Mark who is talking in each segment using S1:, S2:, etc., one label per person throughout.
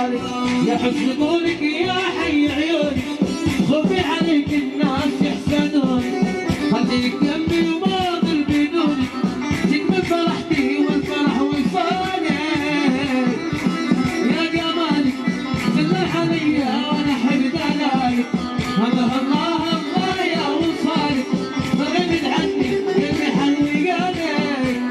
S1: وصالك يا حسن قولك يا حي عيوني خفي عليك الناس يحسدون خليك جنبي وما اضل بدوني تكمل فرحتي والفرح وصالك يا جمالك تلح عليا وانا احب دلالك الله الله الله يا وصالك غبت عني قلبي حلوي قالك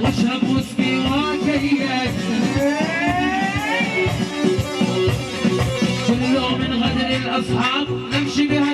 S1: واشرب وسكي وكيك كل يوم من غدر الاصحاب نمشي بها